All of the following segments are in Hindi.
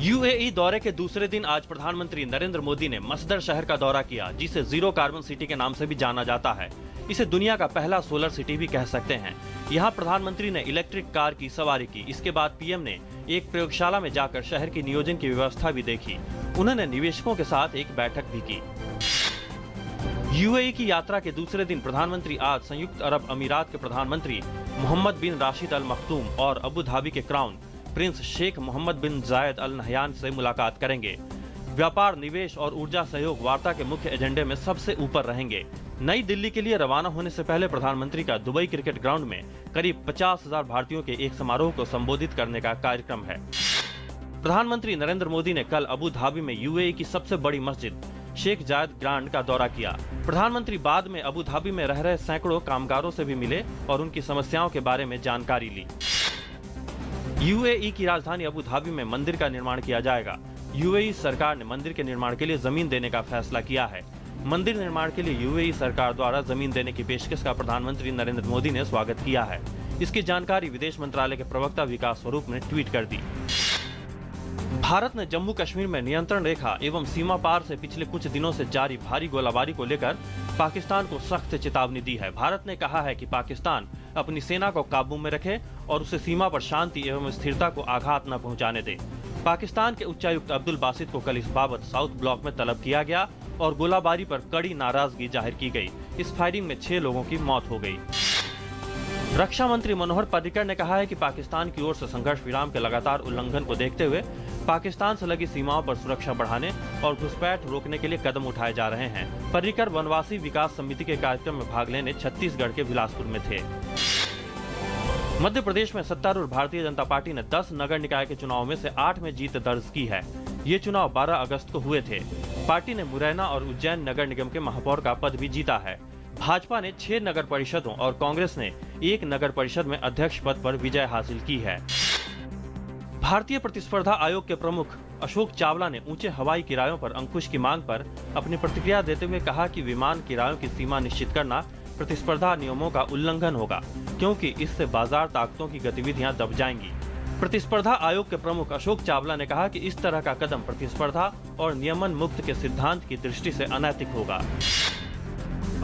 यूएई दौरे के दूसरे दिन आज प्रधानमंत्री नरेंद्र मोदी ने मसदर शहर का दौरा किया, जिसे जीरो कार्बन सिटी के नाम से भी जाना जाता है। इसे दुनिया का पहला सोलर सिटी भी कह सकते हैं। यहाँ प्रधानमंत्री ने इलेक्ट्रिक कार की सवारी की। इसके बाद पीएम ने एक प्रयोगशाला में जाकर शहर की नियोजन की व्यवस्था भी देखी। उन्होंने निवेशकों के साथ एक बैठक भी की। यूएई की यात्रा के दूसरे दिन प्रधानमंत्री आज संयुक्त अरब अमीरात के प्रधानमंत्री मोहम्मद बिन राशिद अल मखदूम और अबू धाबी के क्राउन प्रिंस शेख मोहम्मद बिन जायद अल नहयान से मुलाकात करेंगे। व्यापार, निवेश और ऊर्जा सहयोग वार्ता के मुख्य एजेंडे में सबसे ऊपर रहेंगे। नई दिल्ली के लिए रवाना होने से पहले प्रधानमंत्री का दुबई क्रिकेट ग्राउंड में करीब 50,000 भारतीयों के एक समारोह को संबोधित करने का कार्यक्रम है। प्रधानमंत्री नरेंद्र मोदी ने कल अबू धाबी में यूएई की सबसे बड़ी मस्जिद शेख जायद ग्रांड का दौरा किया। प्रधानमंत्री बाद में अबू धाबी में रह रहे सैकड़ों कामगारों से भी मिले और उनकी समस्याओं के बारे में जानकारी ली। यूएई की राजधानी अबू धाबी में मंदिर का निर्माण किया जाएगा। यूएई सरकार ने मंदिर के निर्माण के लिए जमीन देने का फैसला किया है। मंदिर निर्माण के लिए यूएई सरकार द्वारा जमीन देने की पेशकश का प्रधानमंत्री नरेंद्र मोदी ने स्वागत किया है। इसकी जानकारी विदेश मंत्रालय के प्रवक्ता विकास स्वरूप ने ट्वीट कर दी। भारत ने जम्मू कश्मीर में नियंत्रण रेखा एवं सीमा पार से पिछले कुछ दिनों से जारी भारी गोलाबारी को लेकर पाकिस्तान को सख्त चेतावनी दी है। भारत ने कहा है कि पाकिस्तान अपनी सेना को काबू में रखे और उसे सीमा पर शांति एवं स्थिरता को आघात न पहुंचाने दे। पाकिस्तान के उच्चायुक्त अब्दुल बासित को कल इस बाबत साउथ ब्लॉक में तलब किया गया और गोलाबारी पर कड़ी नाराजगी जाहिर की गई। इस फायरिंग में 6 लोगों की मौत हो गई। रक्षा मंत्री मनोहर पर्रिकर ने कहा है कि पाकिस्तान की ओर से संघर्ष विराम के लगातार उल्लंघन को देखते हुए पाकिस्तान से लगी सीमाओं पर सुरक्षा बढ़ाने और घुसपैठ रोकने के लिए कदम उठाए जा रहे हैं। पर्रिकर वनवासी विकास समिति के कार्यक्रम में भाग लेने छत्तीसगढ़ के बिलासपुर में थे। मध्य प्रदेश में सत्तारूढ़ भारतीय जनता पार्टी ने 10 नगर निकाय के चुनाव में से 8 में जीत दर्ज की है। ये चुनाव 12 अगस्त को हुए थे। पार्टी ने मुरैना और उज्जैन नगर निगम के महापौर का पद भी जीता है। भाजपा ने 6 नगर परिषदों और कांग्रेस ने 1 नगर परिषद में अध्यक्ष पद पर विजय हासिल की है। भारतीय प्रतिस्पर्धा आयोग के प्रमुख अशोक चावला ने ऊंचे हवाई किरायों पर अंकुश की मांग पर अपनी प्रतिक्रिया देते हुए कहा कि विमान किरायों की सीमा निश्चित करना प्रतिस्पर्धा नियमों का उल्लंघन होगा, क्योंकि इससे बाजार ताकतों की गतिविधियां दब जाएंगी। प्रतिस्पर्धा आयोग के प्रमुख अशोक चावला ने कहा कि इस तरह का कदम प्रतिस्पर्धा और नियमन मुक्त के सिद्धांत की दृष्टि से अनैतिक होगा।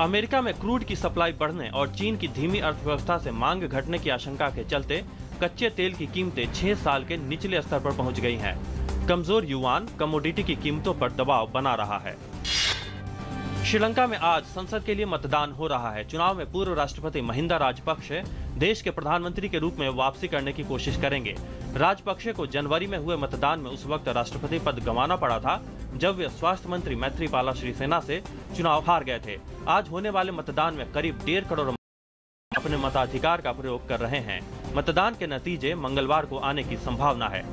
अमेरिका में क्रूड की सप्लाई बढ़ने और चीन की धीमी अर्थव्यवस्था से मांग घटने की आशंका के चलते कच्चे तेल की कीमतें 6 साल के निचले स्तर पर पहुंच गई हैं। कमजोर युआन कमोडिटी की कीमतों पर दबाव बना रहा है। श्रीलंका में आज संसद के लिए मतदान हो रहा है। चुनाव में पूर्व राष्ट्रपति महिंदा राजपक्षे देश के प्रधानमंत्री के रूप में वापसी करने की कोशिश करेंगे। राजपक्षे को जनवरी में हुए मतदान में उस वक्त राष्ट्रपति पद गंवाना पड़ा था, जब वे स्वास्थ्य मंत्री मैत्रीपाला श्रीसेना से चुनाव हार गए थे। आज होने वाले मतदान में करीब 1.5 करोड़ अपने मताधिकार का प्रयोग कर रहे हैं। मतदान के नतीजे मंगलवार को आने की संभावना है।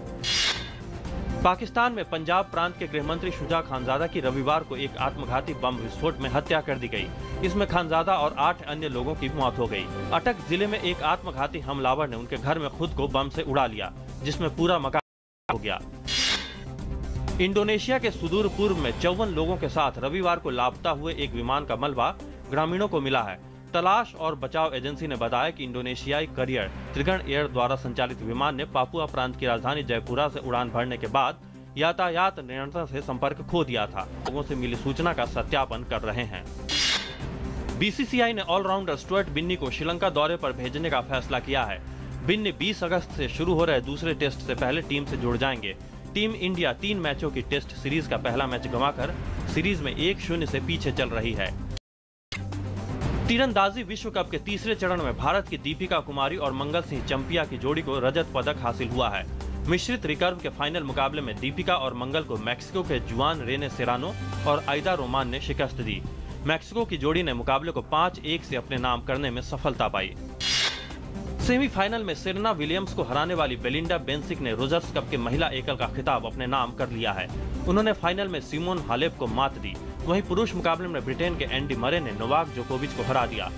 पाकिस्तान में पंजाब प्रांत के गृह मंत्री शुजा खानजादा की रविवार को एक आत्मघाती बम विस्फोट में हत्या कर दी गई। इसमें खानजादा और 8 अन्य लोगों की मौत हो गई। अटक जिले में एक आत्मघाती हमलावर ने उनके घर में खुद को बम से उड़ा लिया, जिसमें पूरा मकान हो गया। इंडोनेशिया के सुदूर पूर्व में 54 लोगों के साथ रविवार को लापता हुए एक विमान का मलबा ग्रामीणों को मिला है। तलाश और बचाव एजेंसी ने बताया कि इंडोनेशियाई करियर त्रिगण एयर द्वारा संचालित विमान ने पापुआ प्रांत की राजधानी जयपुरा से उड़ान भरने के बाद यातायात नियंत्रण से संपर्क खो दिया था। लोगों से मिली सूचना का सत्यापन कर रहे हैं। बीसीसीआई ने ऑलराउंडर स्टुअर्ट बिन्नी को श्रीलंका दौरे पर भेजने का फैसला किया है। बिन्नी 20 अगस्त से शुरू हो रहे दूसरे टेस्ट से पहले टीम से जुड़ जाएंगे। टीम इंडिया 3 मैचों की टेस्ट सीरीज का पहला मैच गंवाकर सीरीज में 1-0 से पीछे चल रही है। तीरंदाजी विश्व कप के तीसरे चरण में भारत की दीपिका कुमारी और मंगल सिंह चंपिया की जोड़ी को रजत पदक हासिल हुआ है। मिश्रित रिकर्व के फाइनल मुकाबले में दीपिका और मंगल को मैक्सिको के जुआन रेने सेरानो और आइदा रोमान ने शिकस्त दी। मैक्सिको की जोड़ी ने मुकाबले को 5-1 से अपने नाम करने में सफलता पाई। सेमीफाइनल में सेरेना विलियम्स को हराने वाली बेलिंडा बेंसिक ने रोजर्स कप के महिला एकल का खिताब अपने नाम कर लिया है। उन्होंने फाइनल में सिमोन हालेप को मात दी। वहीं पुरुष मुकाबले में ब्रिटेन के एंडी मरे ने नोवाक जोकोविच को हरा दिया।